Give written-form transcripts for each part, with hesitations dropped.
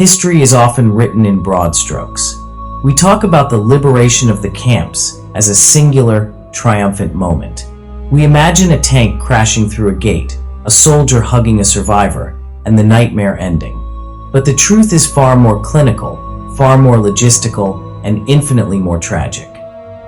history is often written in broad strokes. We talk about the liberation of the camps as a singular, triumphant moment. We imagine a tank crashing through a gate, a soldier hugging a survivor, and the nightmare ending. But the truth is far more clinical, far more logistical, and infinitely more tragic.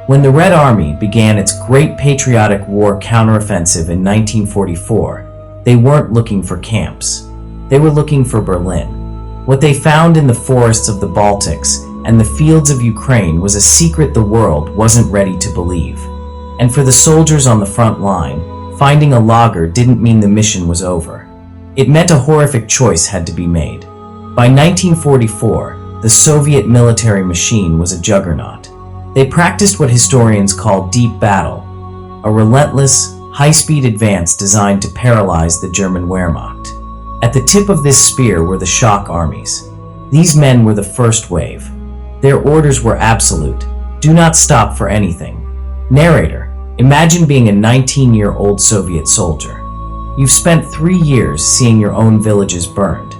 When the Red Army began its Great Patriotic War counteroffensive in 1944, they weren't looking for camps. They were looking for Berlin. What they found in the forests of the Baltics and the fields of Ukraine was a secret the world wasn't ready to believe. And for the soldiers on the front line, finding a lager didn't mean the mission was over. It meant a horrific choice had to be made. By 1944, the Soviet military machine was a juggernaut. They practiced what historians call deep battle, a relentless, high-speed advance designed to paralyze the German Wehrmacht. At the tip of this spear were the shock armies. These men were the first wave. Their orders were absolute: do not stop for anything. Narrator, imagine being a 19-year-old Soviet soldier. You've spent 3 years seeing your own villages burned.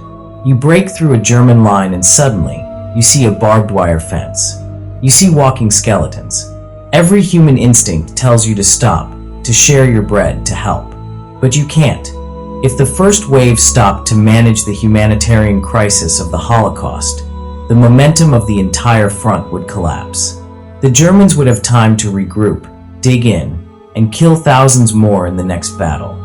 You break through a German line and suddenly, you see a barbed wire fence. You see walking skeletons. Every human instinct tells you to stop, to share your bread, to help. But you can't. If the first wave stopped to manage the humanitarian crisis of the Holocaust, the momentum of the entire front would collapse. The Germans would have time to regroup, dig in, and kill thousands more in the next battle.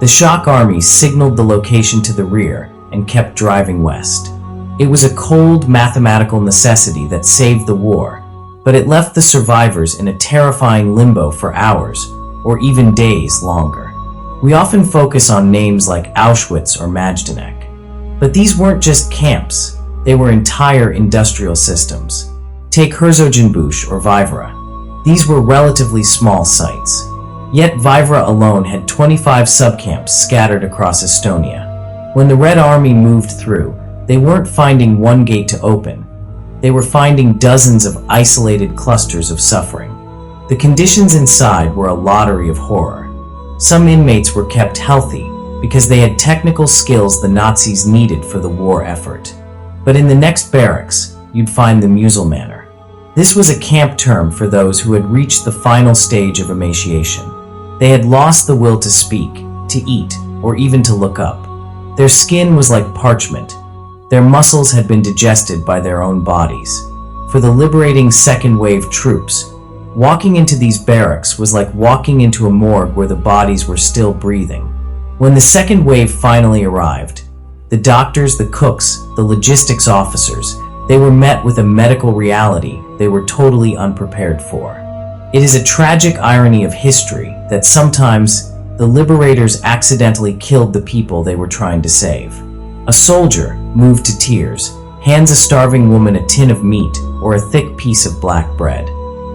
The shock army signaled the location to the rear and kept driving west. It was a cold, mathematical necessity that saved the war, but it left the survivors in a terrifying limbo for hours, or even days longer. We often focus on names like Auschwitz or Majdanek, but these weren't just camps, they were entire industrial systems. Take Herzogenbusch or Vivra. These were relatively small sites. Yet Vivra alone had 25 subcamps scattered across Estonia. When the Red Army moved through, they weren't finding one gate to open. They were finding dozens of isolated clusters of suffering. The conditions inside were a lottery of horror. Some inmates were kept healthy because they had technical skills the Nazis needed for the war effort. But in the next barracks, you'd find the Muselmanner. This was a camp term for those who had reached the final stage of emaciation. They had lost the will to speak, to eat, or even to look up. Their skin was like parchment. Their muscles had been digested by their own bodies. For the liberating second wave troops, walking into these barracks was like walking into a morgue where the bodies were still breathing. When the second wave finally arrived, the doctors, the cooks, the logistics officers, they were met with a medical reality they were totally unprepared for. It is a tragic irony of history that sometimes the liberators accidentally killed the people they were trying to save. A soldier, moved to tears, hands a starving woman a tin of meat or a thick piece of black bread.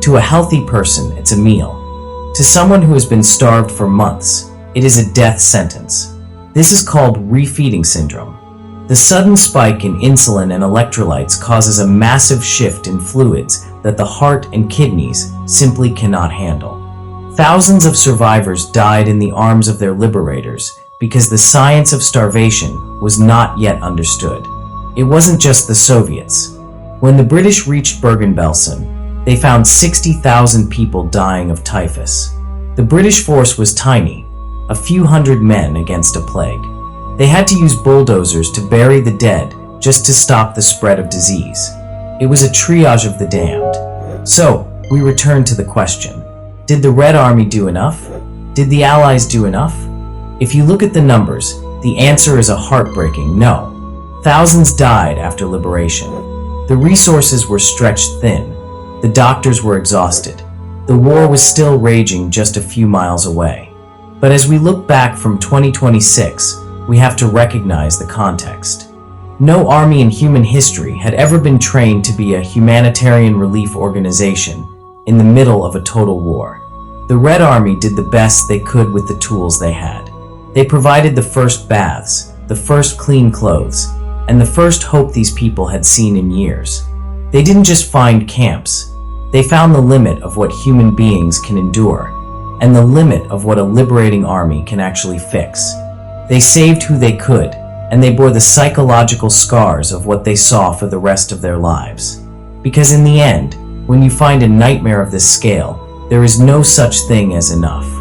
To a healthy person, it's a meal. To someone who has been starved for months, it is a death sentence. This is called refeeding syndrome. The sudden spike in insulin and electrolytes causes a massive shift in fluids that the heart and kidneys simply cannot handle. Thousands of survivors died in the arms of their liberators because the science of starvation was not yet understood. It wasn't just the Soviets. When the British reached Bergen-Belsen, they found 60,000 people dying of typhus. The British force was tiny, a few hundred men against a plague. They had to use bulldozers to bury the dead just to stop the spread of disease. It was a triage of the damned. So, we return to the question. Did the Red Army do enough? Did the Allies do enough? If you look at the numbers, the answer is a heartbreaking no. Thousands died after liberation. The resources were stretched thin. The doctors were exhausted. The war was still raging just a few miles away. But as we look back from 2026, we have to recognize the context. No army in human history had ever been trained to be a humanitarian relief organization in the middle of a total war. The Red Army did the best they could with the tools they had. They provided the first baths, the first clean clothes, and the first hope these people had seen in years. They didn't just find camps. They found the limit of what human beings can endure, and the limit of what a liberating army can actually fix. They saved who they could, and they bore the psychological scars of what they saw for the rest of their lives. Because in the end, when you find a nightmare of this scale, there is no such thing as enough.